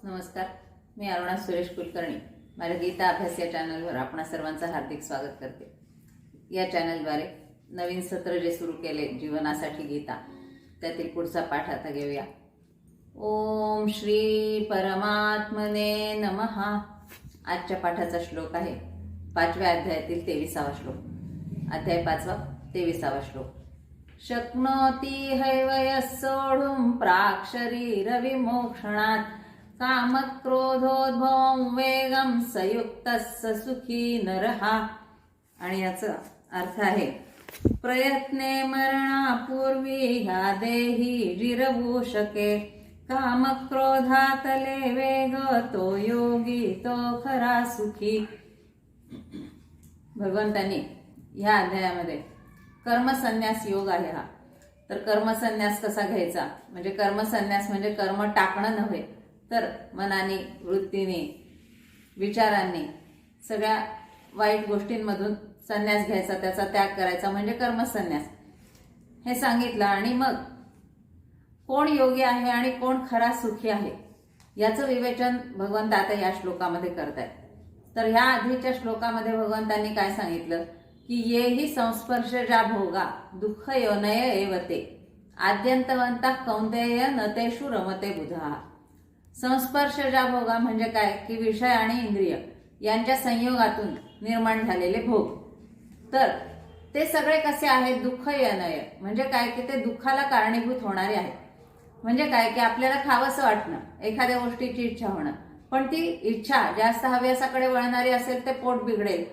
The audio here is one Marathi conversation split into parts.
नमस्कार, मी अरुणा सुरेश कुलकर्णी. माझ्या गीता अभ्यास या चॅनलवर आपणा सर्वांचं हार्दिक स्वागत करते. या चॅनलद्वारे नवीन सत्र जे सुरू केले जीवनासाठी गीता, त्यातील पुढचा पाठ आता घेऊया. ओम श्री परमात्मने नमः. आजच्या पाठाचा श्लोक आहे 5व्या अध्यायातील 23वा श्लोक. अध्याय 5 23वा श्लोक. शक्नोति हैवयः सोढुं प्राक् शरीर विमोक्षणात् कामक्रोधोद्भवं वेगं सयुक्तः सुखी नरः. आणि याचा अर्थ आहे, प्रयत्ने मरणापूर्वी ह्या देही जिरवू शके, कामक्रोधातले वेग तो योगी तो खरा सुखी. भगवंतांनी ह्या अध्यायामध्ये कर्मसन्यास योग आहे हा. तर कर्मसन्यास कसा घ्यायचा, म्हणजे कर्मसन्यास म्हणजे कर्म टाकणं नव्हे, तर मनाने, वृत्तीने, विचारांनी सगळ्या वाईट गोष्टींमधून संन्यास घ्यायचा, त्याचा त्याग करायचा म्हणजे कर्मसन्यास हे सांगितलं. आणि मग कोण योगी आहे आणि कोण खरा सुखी आहे याचं विवेचन भगवंत आता या श्लोकामध्ये करतायत. तर ह्या आधीच्या श्लोकामध्ये भगवंतांनी काय सांगितलं की येही संस्पर्श ज्या भोगा दुःख योनय एवते आद्यंतवंता कौंतेय नतेषु रमते बुधा. संस्पर्श ज्या भोगा म्हणजे काय की विषय आणि इंद्रिय यांच्या संयोगातून निर्माण झालेले भोग. तर ते सगळे कसे आहेत, दुःख योनय म्हणजे काय की ते दुःखाला कारणीभूत होणारे आहेत. म्हणजे काय की आपल्याला खावंसं वाटणं, एखाद्या गोष्टीची इच्छा होणं, पण ती इच्छा जास्त हव्यासाकडे वळणारी असेल ते पोट बिघडेल,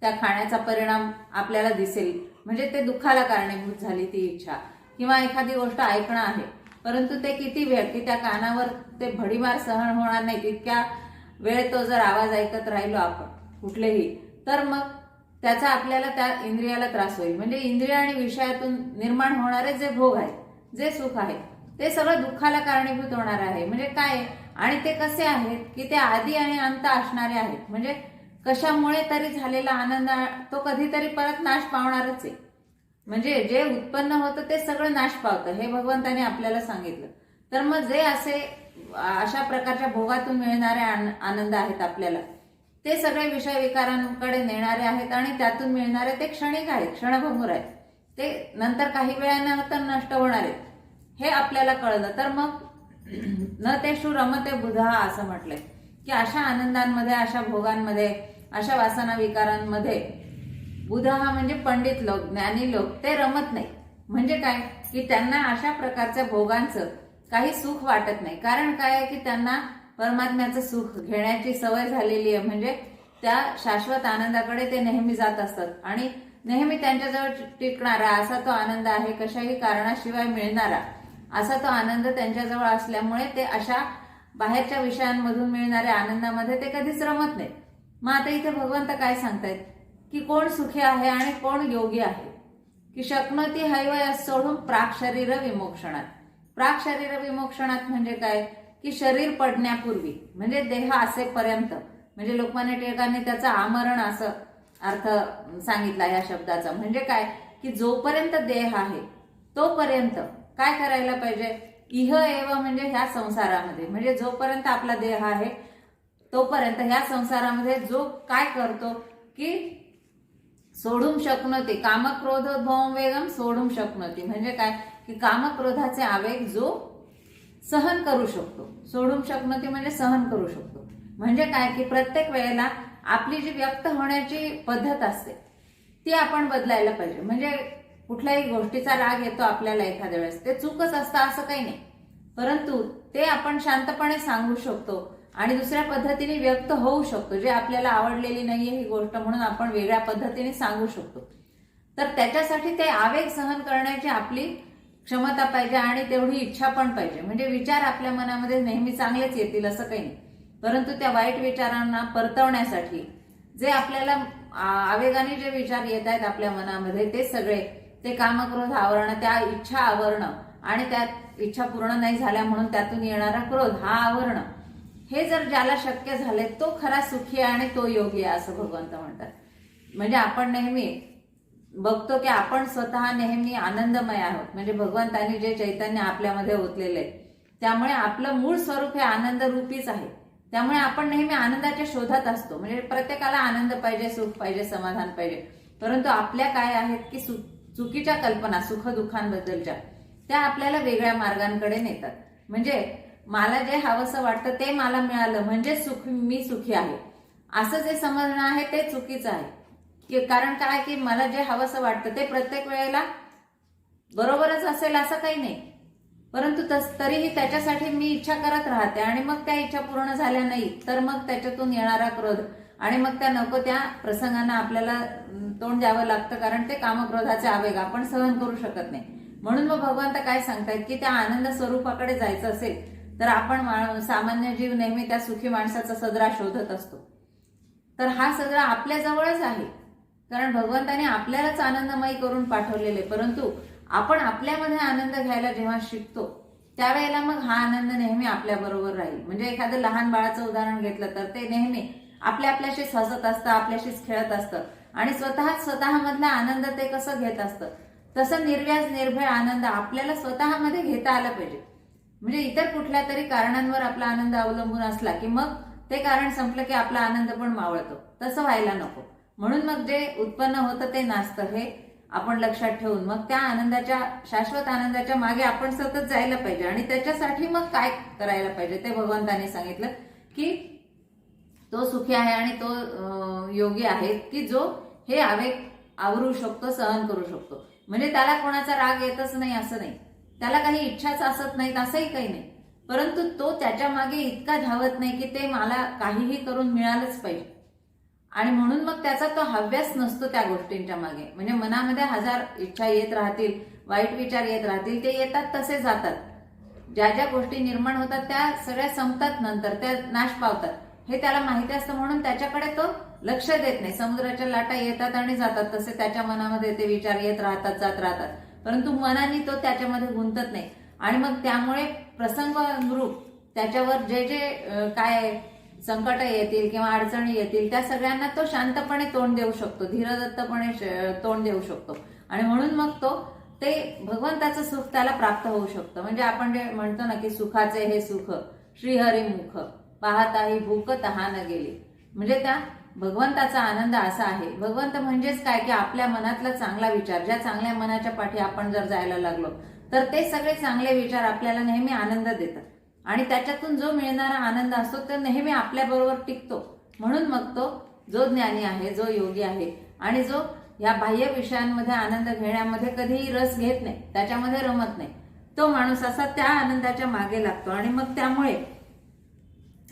त्या खाण्याचा परिणाम आपल्याला दिसेल, म्हणजे ते दुःखाला कारणीभूत झाली ती इच्छा. किंवा एखादी गोष्ट ऐकणं आहे, परंतु ते किती वेळ की त्या कानावर ते भडीमार सहन होणार नाही तितक्या वेळ तो जर आवाज ऐकत राहिलो आपण कुठलेही, तर मग त्याचा आपल्याला त्या इंद्रियाला त्रास होईल. म्हणजे इंद्रिय आणि विषयातून निर्माण होणारे जे भोग आहेत, जे सुख आहे, ते सगळं दुःखाला कारणीभूत होणार आहे. म्हणजे काय, आणि ते कसे आहेत की ते आदी आणि अंत असणारे आहेत. म्हणजे कशामुळे तरी झालेला आनंद तो कधीतरी परत नाश पावणारच आहे. म्हणजे जे उत्पन्न होतं ते सगळं नाश पावतं, हे भगवंताने आपल्याला सांगितलं. तर मग जे अशा प्रकारच्या भोगातून मिळणारे आनंद आहेत आपल्याला, ते सगळे विषय विकारांकडे नेणारे आहेत आणि त्यातून मिळणारे ते क्षणिक आहेत, क्षणभंगूर आहेत, ते नंतर काही वेळानंतर नष्ट होणार आहेत, हे आपल्याला कळलं. तर मग न तेषु रमते बुधा असं म्हटलंय की अशा आनंदांमध्ये, अशा भोगांमध्ये, अशा वासना विकारांमध्ये बुध हा म्हणजे पंडित लोक, ज्ञानी लोक, ते रमत नाही. म्हणजे काय की त्यांना अशा प्रकारच्या भोगांचं काही सुख वाटत नाही. कारण काय आहे की त्यांना परमात्म्याचं सुख घेण्याची सवय झालेली आहे. म्हणजे त्या शाश्वत आनंदाकडे ते नेहमी जात असतात आणि नेहमी त्यांच्याजवळ टिकणारा असा तो आनंद आहे, कशाही कारणाशिवाय मिळणारा असा तो आनंद त्यांच्याजवळ असल्यामुळे ते अशा बाहेरच्या विषयांमधून मिळणाऱ्या आनंदामध्ये ते कधीच रमत नाही. मग आता इथे भगवंत काय सांगतायत की कोण सुखी आहे आणि कोण योगी आहे. की शक्नोति हैवयः सोढुं प्राक् शरीर विमोक्षणात. प्राक् शरीर विमोक्षणात म्हणजे काय की शरीर पडण्यापूर्वी, म्हणजे देह असेपर्यंत, म्हणजे लोकमान्य टिळकांनी त्याचा आमरण असं अर्थ सांगितला या शब्दाचा. म्हणजे काय की जोपर्यंत देह आहे तोपर्यंत काय करायला पाहिजे, इह एव म्हणजे ह्या संसारामध्ये, म्हणजे जोपर्यंत आपला देह आहे तोपर्यंत ह्या संसारामध्ये जो काय करतो की सोडून शक्नोति कामक्रोधोद्भवं वेगम सोडून शक्नोति. म्हणजे काय की कामक्रोधाचे आवेग जो सहन करू शकतो, सोडून शक्नोति म्हणजे सहन करू शकतो. म्हणजे काय की प्रत्येक वेळेला आपली जी व्यक्त होण्याची पद्धत असते ती आपण बदलायला पाहिजे. म्हणजे कुठल्याही गोष्टीचा राग येतो आपल्याला एखाद्या वेळेस, ते चूकच असतं असं काही नाही, परंतु ते आपण शांतपणे सांगू शकतो आणि दुसऱ्या पद्धतीने व्यक्त होऊ शकतो. जे आपल्याला आवडलेली नाहीये ही गोष्ट म्हणून आपण वेगळ्या पद्धतीने सांगू शकतो. तर त्याच्यासाठी ते आवेग सहन करण्याची आपली क्षमता पाहिजे आणि तेवढी इच्छा पण पाहिजे. म्हणजे विचार आपल्या मनामध्ये नेहमी चांगलेच येतील असं काही नाही, परंतु त्या वाईट विचारांना परतवण्यासाठी जे आपल्याला आवेगाने जे विचार येत आहेत आपल्या मनामध्ये, ते सगळे ते कामक्रोध आवरणं, त्या इच्छा आवरणं आणि त्या इच्छा पूर्ण नाही झाल्या म्हणून त्यातून येणारा क्रोध हा आवरणं, हे जर ज्याला शक्य झाले तो खरा सुखी आहे आणि तो योगी आहे असं भगवंत म्हणतात. म्हणजे आपण नेहमी बघतो की आपण स्वतः नेहमी आनंदमय आहोत. म्हणजे भगवंतांनी जे चैतन्य आपल्यामध्ये ओतलेले त्यामुळे आपलं मूळ स्वरूप हे आनंद रूपीच आहे. त्यामुळे आपण नेहमी आनंदाच्या शोधात असतो. म्हणजे प्रत्येकाला आनंद पाहिजे, सुख पाहिजे, समाधान पाहिजे. परंतु आपल्या काय आहेत की चुकीच्या कल्पना सुख दुःखांबद्दलच्या त्या आपल्याला वेगळ्या मार्गांकडे नेतात. म्हणजे मला जे हवंसं वाटतं ते मला मिळालं म्हणजे मी सुखी आहे, असं जे समजणं आहे ते चुकीचं आहे. कारण काय की मला जे हवंसं वाटतं ते प्रत्येक वेळेला बरोबरच असेल असं काही नाही. परंतु तरीही त्याच्यासाठी मी इच्छा करत राहते आणि मग त्या इच्छा पूर्ण झाल्या नाही तर मग त्याच्यातून येणारा क्रोध आणि मग त्या नको त्या प्रसंगांना आपल्याला तोंड द्यावं लागतं. कारण ते कामक्रोधाचे आवेग आपण सहन करू शकत नाही. म्हणून मग भगवंत काय सांगतायत की त्या आनंद स्वरूपाकडे जायचं असेल तर आपण सामान्य जीव नेहमी त्या सुखी माणसाचा सदरा शोधत असतो. तर हा सदरा आपल्या जवळच आहे. कारण भगवंताने आपल्यालाच आनंदमयी करून पाठवलेले. परंतु आपण आपल्यामध्ये आनंद घ्यायला जेव्हा शिकतो त्यावेळेला मग हा आनंद नेहमी आपल्या बरोबर राहील. म्हणजे एखादं लहान बाळाचं उदाहरण घेतलं तर ते नेहमी आपल्याशीच हसत असतं, आपल्याशीच खेळत असतं आणि स्वतःमधला आनंद ते कसं घेत असतं. तसं निर्व्याज निर्भय आनंद आपल्याला स्वतःमध्ये घेता आला पाहिजे. म्हणजे इतर कुठल्या तरी कारणांवर आपला आनंद अवलंबून असला की मग ते कारण संपलं की आपला आनंद पण मावळतो. तसं व्हायला नको. म्हणून मग जे उत्पन्न होतं ते नासतं हे आपण लक्षात ठेवून मग त्या आनंदाच्या शाश्वत आनंदाच्या मागे आपण सतत जायला पाहिजे. आणि त्याच्यासाठी मग काय करायला पाहिजे ते भगवंताने सांगितलं की तो सुखी आहे आणि तो योगी आहे की जो हे आवेग आवरू शकतो, सहन करू शकतो. म्हणजे त्याला कोणाचा राग येतच नाही असं नाही, त्याला काही इच्छाच असत नाहीत असंही काही नाही. परंतु तो त्याच्या मागे इतका धावत नाही की ते मला काहीही करून मिळालंच पाहिजे. आणि म्हणून मग त्याचा तो हव्यास नसतो त्या गोष्टींच्या मागे. म्हणजे मनामध्ये हजार इच्छा येत राहतील, वाईट विचार येत राहतील, ते येतात तसे जातात. ज्या ज्या गोष्टी निर्माण होतात त्या सगळ्या संपतात, नंतर त्या नाश पावतात हे त्याला माहिती असतं. म्हणून त्याच्याकडे तो लक्ष देत नाही. समुद्राच्या लाटा येतात आणि जातात तसे त्याच्या मनामध्ये ते विचार येत राहतात, जात राहतात. परंतु मनाने तो त्याच्यामध्ये गुंतत नाही. आणि मग त्यामुळे प्रसंगानुरूप त्याच्यावर जे जे काय संकट येतील किंवा अडचणी येतील त्या सगळ्यांना तो शांतपणे तोंड देऊ शकतो, धीरदत्तपणे तोंड देऊ शकतो. आणि म्हणून मग तो ते भगवंताचं सुख त्याला प्राप्त होऊ शकतं. म्हणजे आपण जे म्हणतो ना की सुखाचे हे सुख श्रीहरिमुख पाहताही भूक तहान गेली. म्हणजे त्या भगवंताचा आनंद असा आहे. भगवंत म्हणजेच काय की आपल्या मनातला चांगला विचार, ज्या चांगल्या मनाच्या पाठी आपण जर जायला लागलो तर ते सगळे चांगले विचार आपल्याला नेहमी आनंद देतात. आणि त्याच्यातून जो मिळणारा आनंद असतो तो नेहमी आपल्या बरोबर टिकतो. म्हणून मग तो जो ज्ञानी आहे, जो योगी आहे आणि जो या बाह्य विषयांमध्ये आनंद घेण्यामध्ये कधीही रस घेत नाही, त्याच्यामध्ये रमत नाही, तो माणूस असा त्या आनंदाच्या मागे लागतो. आणि मग त्यामुळे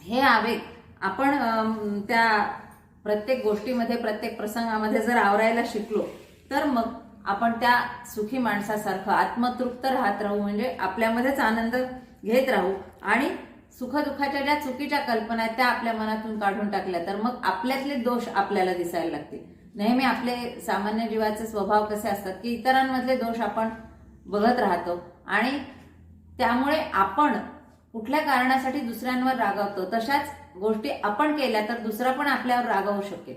हे आवेग आपण त्या प्रत्येक गोष्टीमध्ये, प्रत्येक प्रसंगामध्ये जर आवरायला शिकलो तर मग आपण त्या सुखी माणसासारखं आत्मतृप्त राहत राहू. म्हणजे आपल्यामध्येच आनंद घेत राहू आणि सुखदुःखाच्या ज्या चुकीच्या कल्पना आहेत त्या आपल्या मनातून काढून टाकल्या तर मग आपल्यातले दोष आपल्याला दिसायला लागतील. नेहमी आपले सामान्य जीवाचे स्वभाव कसे असतात की इतरांमधले दोष आपण बघत राहतो आणि त्यामुळे आपण कुठल्या कारणासाठी दुसऱ्यांवर रागावतो, तशाच गोष्टी आपण केल्या तर दुसरा पण आपल्यावर रागावू शकेल.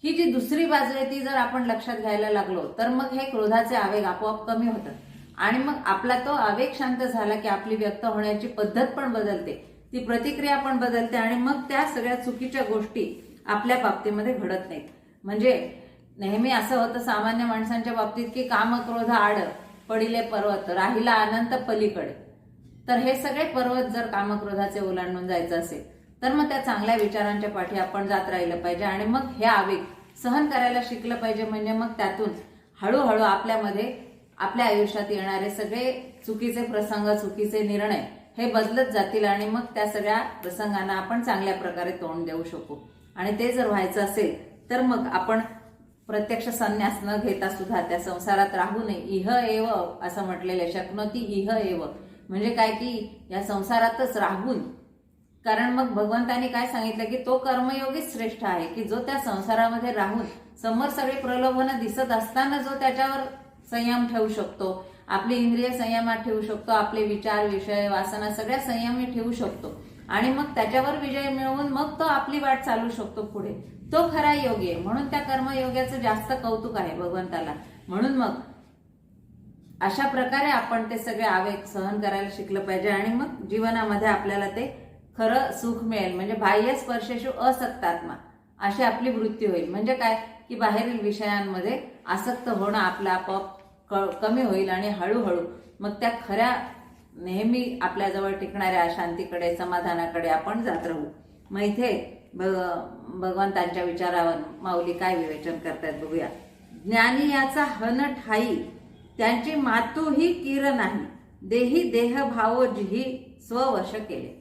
ही जी दुसरी बाजू आहे ती जर आपण लक्षात घ्यायला लागलो तर मग हे क्रोधाचे आवेग आपोआप कमी होतात. आणि मग आपला तो आवेग शांत झाला की आपली व्यक्त होण्याची पद्धत पण बदलते, ती प्रतिक्रिया पण बदलते आणि मग त्या सगळ्या चुकीच्या गोष्टी आपल्या बाबतीमध्ये घडत नाहीत. म्हणजे नेहमी असं होतं सामान्य माणसांच्या बाबतीत की काम क्रोध आड पडिले पर्वत राहिला अनंत पलीकडे. तर हे सगळे पर्वत जर कामक्रोधाचे ओलांडून जायचं असेल तर मग त्या चांगल्या विचारांच्या पाठी आपण जात राहिलं पाहिजे आणि मग हे आवेग सहन करायला शिकलं पाहिजे. म्हणजे मग त्यातून हळूहळू आपल्यामध्ये आपल्या आयुष्यात येणारे सगळे चुकीचे प्रसंग, चुकीचे निर्णय हे बदलत जातील आणि मग त्या सगळ्या प्रसंगांना आपण चांगल्या प्रकारे तोंड देऊ शकू. आणि ते जर व्हायचं असेल तर मग आपण प्रत्यक्ष संन्यास न घेता सुद्धा त्या संसारात राहू नये. इह एव असं म्हटलेलं शक्नोती इह एव. म्हणजे काय की या संसारातच राहून, कारण मग भगवंताने काय सांगितलं की तो कर्मयोगीच श्रेष्ठ आहे की जो त्या संसारामध्ये राहून समोर सगळे प्रलोभन दिसत असताना जो त्याच्यावर संयम ठेवू शकतो, आपली इंद्रिय संयमात ठेवू शकतो, आपले विचार, विषय, वासना सगळ्या संयमी ठेवू शकतो आणि मग त्याच्यावर विजय मिळवून मग तो आपली वाट चालू शकतो पुढे, तो खरा योगी आहे. म्हणून त्या कर्मयोगाचं जास्त कौतुक आहे भगवंताला. म्हणून मग अशा प्रकारे आपण ते सगळे आवेग सहन करायला शिकलं पाहिजे आणि मग जीवनामध्ये आपल्याला ते खरं सुख मिळेल. म्हणजे बाह्य स्पर्शेषु असक्तात्मा अशी आपली वृत्ती होईल. म्हणजे काय की बाहेरील विषयांमध्ये आसक्त होणं आपलं आपोआप कमी होईल आणि हळूहळू मग त्या खऱ्या नेहमी आपल्याजवळ टिकणाऱ्या शांतीकडे समाधानाकडे आपण जात राहू. मग इथे भगवंतांच्या विचारावर माऊली काय विवेचन करतायत बघूया. ज्ञानी याचा हन ठाई त्यांची मातूही किर नाही, देही देह भावो जिही स्ववश केले.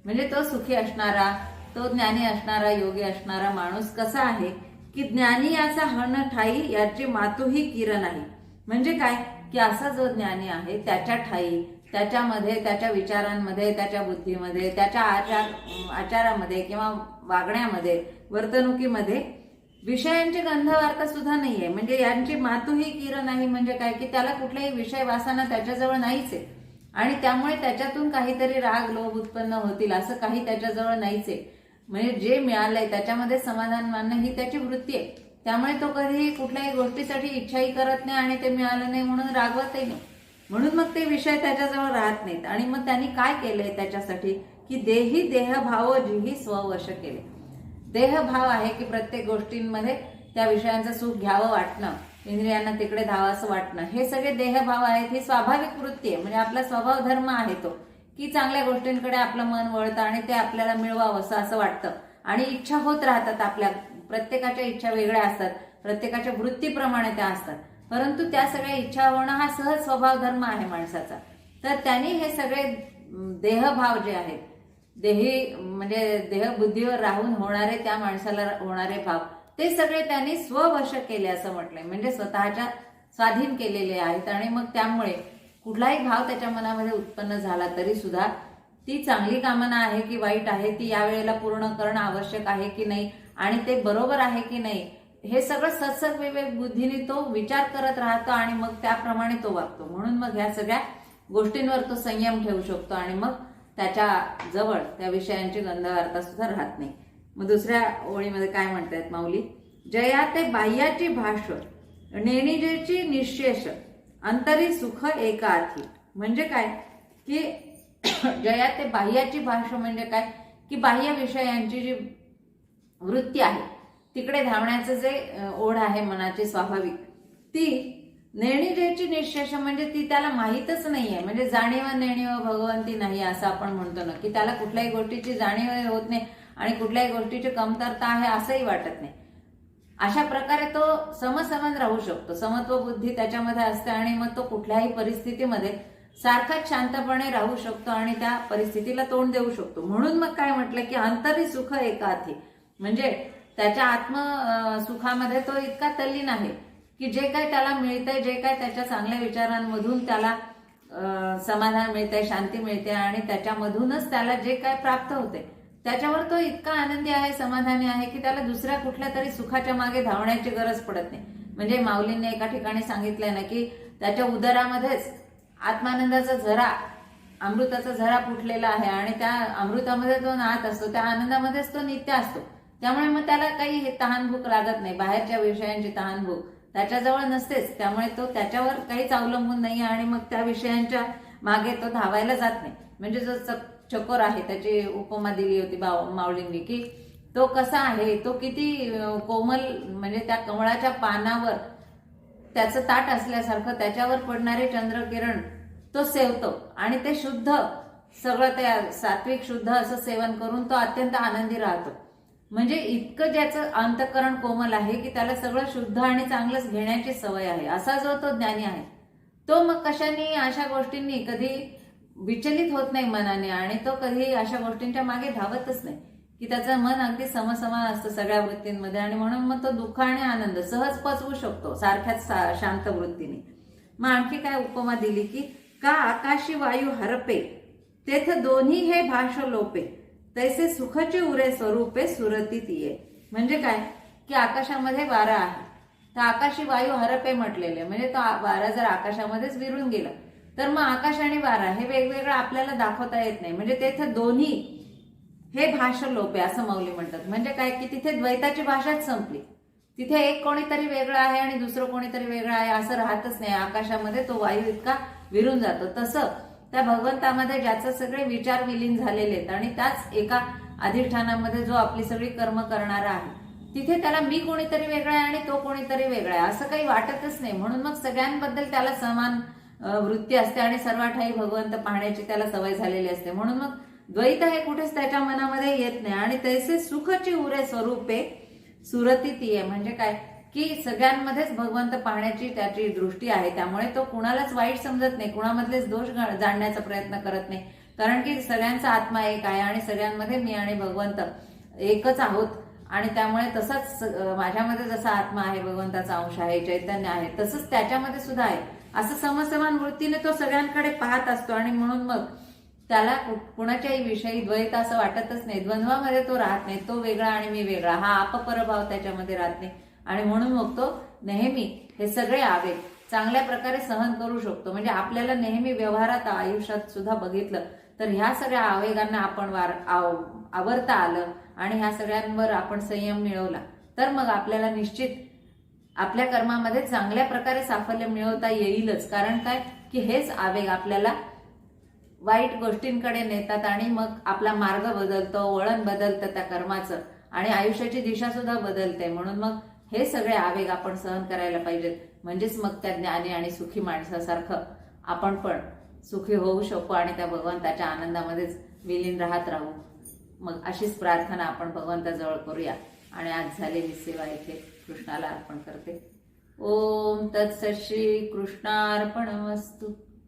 म्हणजे तो सुखी असणारा, तो ज्ञानी असणारा, योगी असणारा माणूस कसा आहे की ज्ञानी याचा हन ठाई याची मातूही किर नाही. म्हणजे काय की असा जो ज्ञानी आहे त्याच्या ठाई, त्याच्यामध्ये, त्याच्या विचारांमध्ये, त्याच्या बुद्धीमध्ये, त्याच्या आचारामध्ये किंवा वागण्यामध्ये, वर्तणुकीमध्ये विषयांची गंधवार्ता सुद्धा नाहीये. म्हणजे यांची मातूही किर नाही. म्हणजे काय की त्याला कुठलाही विषय वासना त्याच्याजवळ नाहीच आहे आणि त्यामुळे त्याच्यातून काहीतरी राग लोभ उत्पन्न होतील असं काही त्याच्याजवळ नाहीच आहे. म्हणजे जे मिळालंय त्याच्यामध्ये समाधान मानणं ही त्याची वृत्ती आहे. त्यामुळे तो कधीही कुठल्याही गोष्टीसाठी इच्छाही करत नाही आणि ते मिळालं नाही म्हणून रागवतही नाही. म्हणून मग ते विषय त्याच्याजवळ राहत नाहीत. आणि मग त्यांनी काय केलंय त्याच्यासाठी की देही देहभाव जिही स्ववश केले. देहभाव आहे की प्रत्येक गोष्टींमध्ये त्या विषयांचं सुख घ्यावं वाटणं, इंद्रियांना तिकडे धावासं वाटणं, हे सगळे देहभाव आहेत. ही स्वाभाविक वृत्ती आहे. म्हणजे आपला स्वभाव धर्म आहे तो की चांगल्या गोष्टींकडे आपलं मन वळतं आणि ते आपल्याला मिळवावं असं वाटतं आणि इच्छा होत राहतात. आपल्या प्रत्येकाच्या इच्छा वेगळ्या असतात, प्रत्येकाच्या वृत्तीप्रमाणे त्या असतात. परंतु त्या सगळ्या इच्छा होणं हा सहज स्वभाव धर्म आहे माणसाचा. तर त्यांनी हे सगळे देहभाव जे आहेत, देही म्हणजे देहबुद्धीवर राहून होणारे, त्या माणसाला होणारे भाव, ते सगळे त्यांनी स्ववश केले असं म्हटलंय. म्हणजे स्वतःच्या स्वाधीन केलेले आहेत. आणि मग त्यामुळे कुठलाही भाव त्याच्या मनामध्ये उत्पन्न झाला तरी सुद्धा ती चांगली कामना आहे की वाईट आहे, ती यावेळेला पूर्ण करणं आवश्यक आहे की नाही आणि ते बरोबर आहे की नाही, हे सगळं सत्सग विवेक बुद्धीने तो विचार करत राहतो आणि मग त्याप्रमाणे तो वागतो. म्हणून मग ह्या सगळ्या गोष्टींवर तो संयम ठेवू शकतो आणि मग त्याच्या जवळ त्या विषयांची गंधवार्ता सुद्धा राहत नाही. मग दुसऱ्या ओळीमध्ये काय म्हणतायत माऊली. जया ते बाह्याची भाष नेणिजेची निशेष अंतरी सुख एकार्थी. म्हणजे काय की जया ते बाह्याची भाष म्हणजे काय की बाह्य विषयांची जी वृत्ती आहे तिकडे धावण्याचं जे ओढ आहे मनाची स्वाभाविक, ती नेणिजेची निशेष म्हणजे ती त्याला माहीतच नाहीये. म्हणजे जाणीव नेणीव भगवंती नाही असं आपण म्हणतो ना की त्याला कुठल्याही गोष्टीची जाणीव होत नाही आणि कुठल्याही गोष्टीची कमतरता आहे असंही वाटत नाही. अशा प्रकारे तो समसमान राहू शकतो. समत्व बुद्धी त्याच्यामध्ये असते आणि मग तो कुठल्याही परिस्थितीमध्ये सारखाच शांतपणे राहू शकतो आणि त्या परिस्थितीला तोंड देऊ शकतो. म्हणून मग काय म्हटलं की अंतरी सुख एकार्थी. म्हणजे त्याच्या आत्मसुखामध्ये तो इतका तल्लीन आहे की जे काय त्याला मिळतंय, जे काय त्याच्या चांगल्या विचारांमधून त्याला समाधान मिळतंय, शांती मिळते आणि त्याच्यामधूनच त्याला जे काय प्राप्त होते त्याच्यावर तो इतका आनंदी आहे, समाधानी आहे की त्याला दुसऱ्या कुठल्या तरी सुखाच्या मागे धावण्याची गरज पडत नाही. म्हणजे माऊलींनी एका ठिकाणी सांगितलंय ना की त्याच्या उदरामध्येच आत्मानंदाचा झरा, अमृताचा झरा फुटलेला आहे आणि त्या अमृतामध्ये तो नाहत असतो, त्या आनंदामध्येच तो नित्य असतो. त्यामुळे मग त्याला काही तहानभूक लागत नाही, बाहेरच्या विषयांची तहानभूक त्याच्याजवळ नसतेच. त्यामुळे तो त्याच्यावर काहीच अवलंबून नाही आणि मग त्या विषयांच्या मागे तो धावायला जात नाही. म्हणजे जो चकोर आहे त्याची उपमा दिली होती माऊलींनी की तो कसा आहे, तो किती कोमल, म्हणजे त्या कमळाच्या पानावर त्याचं ताट असल्यासारखं त्याच्यावर पडणारे चंद्रकिरण तो सेवतो आणि ते शुद्ध सगळं त्या सात्विक शुद्ध असं सेवन करून तो अत्यंत आनंदी राहतो. म्हणजे इतकं ज्याचं अंतःकरण कोमल आहे की त्याला सगळं शुद्ध आणि चांगलंच घेण्याची सवय आहे. असा जो तो ज्ञानी आहे तो मग कशाने अशा गोष्टींनी कधी विचलित होत नाही मनाने आणि तो कधी अशा गोष्टींच्या मागे धावतच नाही की त्याचं मन अगदी समसमान असतं सगळ्या वृत्तींमध्ये आणि म्हणून मग तो दुःख आणि आनंद सहज पचवू शकतो सारख्याच शांत वृत्तीने. मग आणखी काय उपमा दिली की का आकाशी वायू हरपे तेथ दोन्ही हे भाष लोपे तैसे सुखची उरे स्वरूपे सुरती तिये. म्हणजे काय की आकाशामध्ये वारा आहे, तर आकाशी वायू हरपे म्हटलेले म्हणजे तो वारा जर आकाशामध्येच विरून गेला तर मग आकाश आणि वारा हे वेगवेगळं आपल्याला दाखवता येत नाही. म्हणजे तेथे दोन्ही हे भाष लोपे असं माऊली म्हणतात. म्हणजे काय की तिथे द्वैताची भाषाच संपली. तिथे एक कोणीतरी वेगळं आहे आणि दुसरं कोणीतरी वेगळं आहे असं राहतच नाही. आकाशामध्ये तो वायू इतका विरून जातो. तसं त्या भगवंतामध्ये ज्याचे सगळे विचार विलीन झालेले आहेत आणि त्याच एका अधिष्ठानामध्ये जो आपली सगळी कर्म करणारा आहे, तिथे त्याला मी कोणीतरी वेगळा आहे आणि तो कोणीतरी वेगळा आहे असं काही वाटतच नाही. म्हणून मग सगळ्यांबद्दल त्याला समान वृत्ती असते आणि सर्व ठाई भगवंत पाहण्याची त्याला सवय झालेली असते. म्हणून मग द्वैत हे कुठेच त्याच्या मनामध्ये येत नाही. आणि तैसे सुखची उरे स्वरूपे सुरती ती आहे. म्हणजे काय की सगळ्यांमध्येच भगवंत पाहण्याची त्याची दृष्टी आहे. त्यामुळे तो कुणालाच वाईट समजत नाही, कुणामधलेच दोष जाणण्याचा प्रयत्न करत नाही. कारण की सगळ्यांचा आत्मा एक आहे आणि सगळ्यांमध्ये मी आणि भगवंत एकच आहोत. आणि त्यामुळे तसाच माझ्यामध्ये जसा आत्मा आहे, भगवंताचा अंश आहे, चैतन्य आहे, तसंच त्याच्यामध्ये सुद्धा आहे असं समसमान वृत्तीने तो सगळ्यांकडे पाहत असतो. आणि म्हणून मग त्याला कुणाच्याही विषयी द्वैत असं वाटतच नाही. द्वंद्वामध्ये तो राहत नाही. तो वेगळा आणि मी वेगळा हा अपपरभाव त्याच्यामध्ये राहत नाही. आणि म्हणून मग तो नेहमी हे सगळे आवेग चांगल्या प्रकारे सहन करू शकतो. म्हणजे आपल्याला नेहमी व्यवहारात आयुष्यात सुद्धा बघितलं तर ह्या सगळ्या आवेगांना आपण आवरता आलं आणि ह्या सगळ्यांवर आपण संयम मिळवला तर मग आपल्याला निश्चित आपल्या कर्मामध्ये चांगल्या प्रकारे साफल्य मिळवता येईलच. कारण काय की हेच आवेग आपल्याला वाईट गोष्टींकडे नेतात आणि मग आपला मार्ग बदलतो, वळण बदलतं त्या कर्माचं आणि आयुष्याची दिशा सुद्धा बदलते. म्हणून मग हे सगळे आवेग आपण सहन करायला पाहिजेत. म्हणजेच मग त्या ज्ञानी आणि सुखी माणसासारखं आपण पण सुखी होऊ शकू आणि त्या भगवंताच्या आनंदामध्येच विलीन राहत राहू. मग अशीच प्रार्थना आपण भगवंताजवळ करूया. आणि आज झालेली सेवा इथे कृष्णाला अर्पण करते. ओम तत्सत श्री कृष्णार्पणमस्तु.